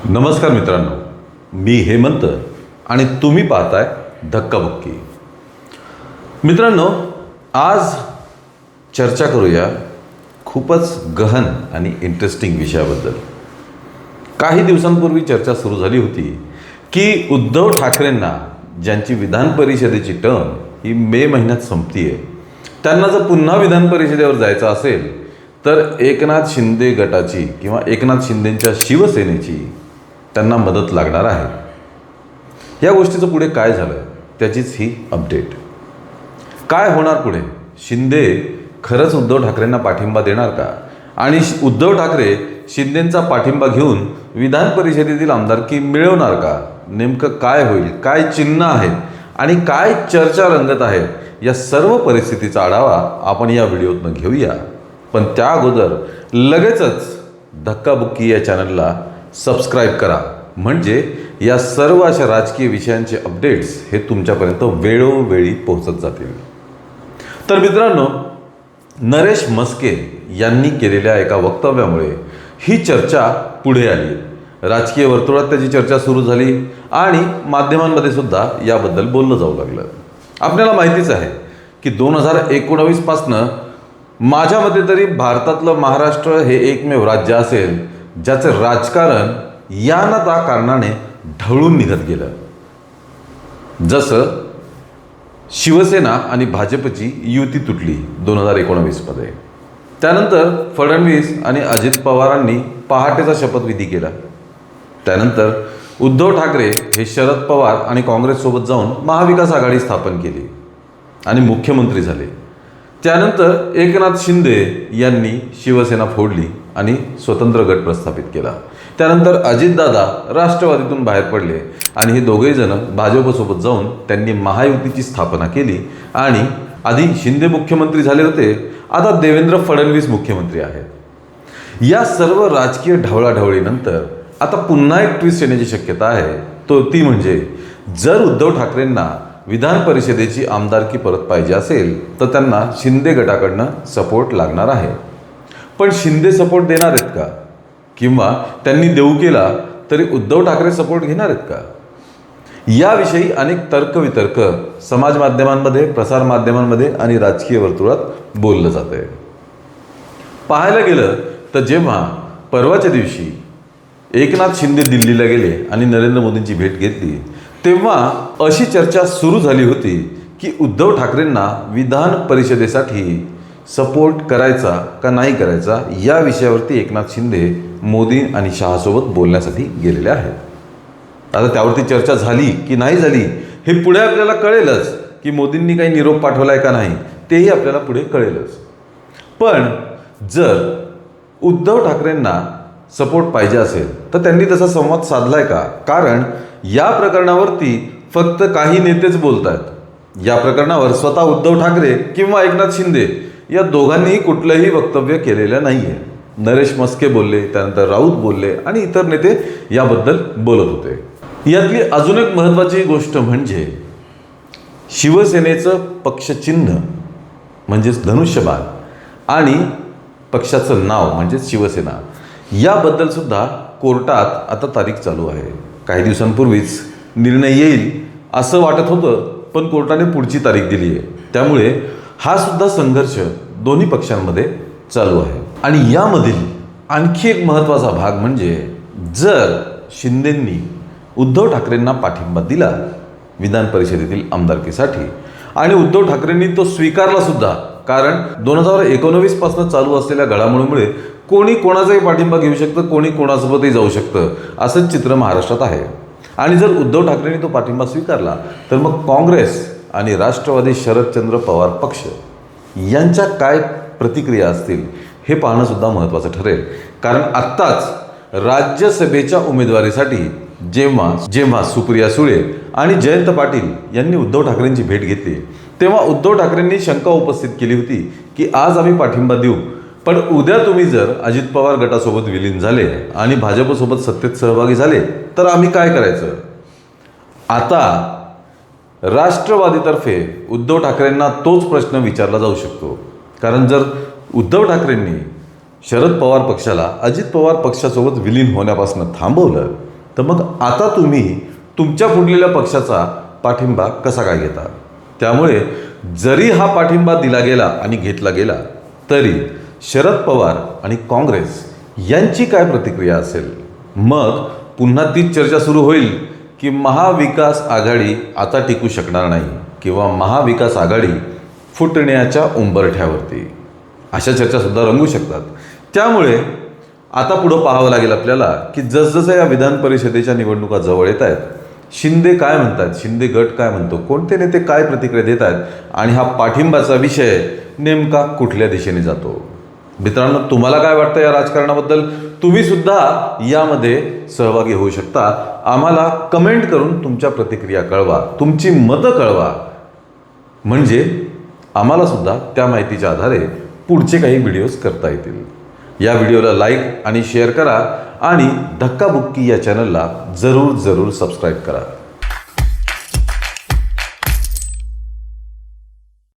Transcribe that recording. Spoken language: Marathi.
नमस्कार मित्रांनो, मी हेमंत आणि तुम्ही पाहताय धक्काबुक्की. मित्रांनो, आज चर्चा करूया खूपच गहन आणि इंटरेस्टिंग विषयाबद्दल. काही दिवसांपूर्वी चर्चा सुरू झाली होती की उद्धव ठाकरेंना, ज्यांची विधान परिषदेची टर्म ही मे महिन्यात संपतीये, त्यांना जर पुन्हा विधान परिषदेवर जायचं असेल तर एकनाथ शिंदे गटाची किंवा एकनाथ शिंदेंच्या शिवसेनेची त्यांना मदत लागणार आहे. या गोष्टीचं पुढे काय झालं त्याचीच ही अपडेट. काय होणार पुढे? शिंदे खरंच उद्धव ठाकरेंना पाठिंबा देणार का? आणि उद्धव ठाकरे शिंदेंचा पाठिंबा घेऊन विधान परिषदेतील आमदारकी मिळवणार का? नेमकं काय होईल, काय चिन्ह आहेत आणि काय चर्चा रंगत आहेत, या सर्व परिस्थितीचा आढावा आपण या व्हिडिओतनं घेऊया. पण त्या अगोदर लगेचच धक्काबुक्की या चॅनलला सबस्क्राईब करा, म्हणजे या सर्व अशा राजकीय विषयांचे अपडेट्स हे तुमच्यापर्यंत वेळोवेळी पोहोचत जातील. तर मित्रांनो, नरेश म्हस्के यांनी केलेल्या एका वक्तव्यामुळे ही चर्चा पुढे आली. राजकीय वर्तुळात त्याची चर्चा सुरू झाली आणि माध्यमांमध्ये सुद्धा याबद्दल बोललं जाऊ लागलं. आपल्याला माहितीच आहे की 2019 पासनं माझ्या मते तरी भारतातलं महाराष्ट्र हे एकमेव राज्य असेल ज्याचं राजकारण या ना त्या कारणाने ढवळून निघत गेलं. जसं शिवसेना आणि भाजपची युती तुटली 2019 मध्ये. त्यानंतर फडणवीस आणि अजित पवारांनी पहाटेचा शपथविधी केला. त्यानंतर उद्धव ठाकरे हे शरद पवार आणि काँग्रेससोबत जाऊन महाविकास आघाडी स्थापन केली आणि मुख्यमंत्री झाले. त्यानंतर एकनाथ शिंदे यांनी शिवसेना फोडली आणि स्वतंत्र गट प्रस्थापित केला. त्यानंतर अजितदादा राष्ट्रवादीतून बाहेर पडले आणि हे दोघेही जण भाजपसोबत जाऊन त्यांनी महायुतीची स्थापना केली. आणि आधी शिंदे मुख्यमंत्री झाले होते, आता देवेंद्र फडणवीस मुख्यमंत्री आहेत. या सर्व राजकीय ढवळाढवळीनंतर आता पुन्हा एक ट्विस्ट येण्याची शक्यता आहे. ती म्हणजे जर उद्धव ठाकरेंना विधान परिषदेची आमदारकी परत पाहिजे असेल तर त्यांना शिंदे गटाकडनं सपोर्ट लागणार आहे. पण शिंदे सपोर्ट देणार आहेत का? किंवा त्यांनी देऊ केला तरी उद्धव ठाकरे सपोर्ट घेणार आहेत का? याविषयी अनेक तर्कवितर्क समाज माध्यमांमध्ये, प्रसार माध्यमांमध्ये आणि राजकीय वर्तुळात बोललं जात आहे. पाहायला गेलं तर जेव्हा परवाच्या दिवशी एकनाथ शिंदे दिल्लीला गेले आणि नरेंद्र मोदींची भेट घेतली, तेव्हा अशी चर्चा सुरू झाली होती की उद्धव ठाकरेंना विधान परिषदेसाठी सपोर्ट करायचा का नाही करायचा या विषयावरती एकनाथ शिंदे मोदी आणि शहासोबत बोलण्यासाठी गेलेले आहेत. आता त्यावरती चर्चा झाली की नाही झाली हे पुढे आपल्याला कळेलच, की मोदींनी काही निरोप पाठवलाय का नाही तेही आपल्याला पुढे कळेलच. पण जर उद्धव ठाकरेंना सपोर्ट पाहिजे असेल तर त्यांनी तसा संवाद साधलाय का? कारण या प्रकरणावरती फक्त काही नेतेच बोलत आहेत. या प्रकरणावर स्वतः उद्धव ठाकरे किंवा एकनाथ शिंदे या दोघांनीही कुठलंही वक्तव्य केलेलं नाही आहे. नरेश म्हस्के बोलले, त्यानंतर राऊत बोलले आणि इतर नेते याबद्दल बोलत होते. यातली अजून एक महत्त्वाची गोष्ट म्हणजे शिवसेनेचं पक्षचिन्ह म्हणजेच धनुष्यबाण आणि पक्षाचं नाव म्हणजेच शिवसेना, याबद्दल सुद्धा कोर्टात आता तारीख चालू आहे. काही दिवसांपूर्वीच निर्णय येईल असं वाटत होतं, पण कोर्टाने पुढची तारीख दिली आहे. त्यामुळे हा सुद्धा संघर्ष दोन्ही पक्षांमध्ये चालू आहे. आणि यामधील आणखी एक महत्त्वाचा भाग म्हणजे जर शिंदेंनी उद्धव ठाकरेंना पाठिंबा दिला विधान परिषदेतील आमदारकीसाठी आणि उद्धव ठाकरेंनी तो स्वीकारला सुद्धा, कारण 2019 पासून चालू असलेल्या घडामोडीमुळे कोणी कोणाचाही पाठिंबा घेऊ शकतं, कोणी कोणासोबतही जाऊ शकतं, असंच चित्र महाराष्ट्रात आहे. आणि जर उद्धव ठाकरेंनी तो पाठिंबा स्वीकारला तर मग काँग्रेस आणि राष्ट्रवादी शरदचंद्र पवार पक्ष यांच्या काय प्रतिक्रिया असतील हे पाहणं सुद्धा महत्त्वाचं ठरेल. कारण आत्ताच राज्यसभेच्या उमेदवारीसाठी जेव्हा सुप्रिया सुळे आणि जयंत पाटील यांनी उद्धव ठाकरेंची भेट घेतली, तेव्हा उद्धव ठाकरेंनी शंका उपस्थित केली होती की आज आम्ही पाठिंबा देऊ, पण उद्या तुम्ही जर अजित पवार गटासोबत विलीन झाले आणि भाजपसोबत सत्तेत सहभागी झाले तर आम्ही काय करायचं? आता राष्ट्रवादीतर्फे उद्धव ठाकरेंना तोच प्रश्न विचारला जाऊ शकतो. कारण जर उद्धव ठाकरेंनी शरद पवार पक्षाला अजित पवार पक्षासोबत विलीन होण्यापासून थांबवलं तर मग आता तुम्ही तुमच्या फुटलेल्या पक्षाचा पाठिंबा कसा काय घेता? त्यामुळे जरी हा पाठिंबा दिला गेला आणि घेतला गेला तरी शरद पवार आणि काँग्रेस यांची काय प्रतिक्रिया असेल? मग पुन्हा तीच चर्चा सुरू होईल की महाविकास आघाडी आता टिकू शकणार नाही किंवा महाविकास आघाडी फुटण्याच्या उंबरठ्यावरती, अशा चर्चासुद्धा रंगू शकतात. त्यामुळे आता पुढं पाहावं लागेल आपल्याला की जसजसं या विधान परिषदेच्या निवडणुका जवळ येत आहेत, शिंदे काय म्हणतात, शिंदे गट काय म्हणतो, कोणते नेते काय प्रतिक्रिया देत आहेत आणि हा पाठिंबाचा विषय नेमका कुठल्या दिशेने जातो. मित्रांनो, तुम्हाला काय वाटतं या राजकारणाबद्दल? तुम्ही सुद्धा यामध्ये सहभागी होऊ शकता. आम्हाला कमेंट करून तुमच्या प्रतिक्रिया कळवा, तुमची मतं कळवा, म्हणजे आम्हाला सुद्धा त्या माहितीच्या आधारे पुढचे काही व्हिडिओज करता येतील. या व्हिडिओला लाईक आणि शेअर करा आणि धक्काबुक्की या चॅनलला जरूर सबस्क्राईब करा.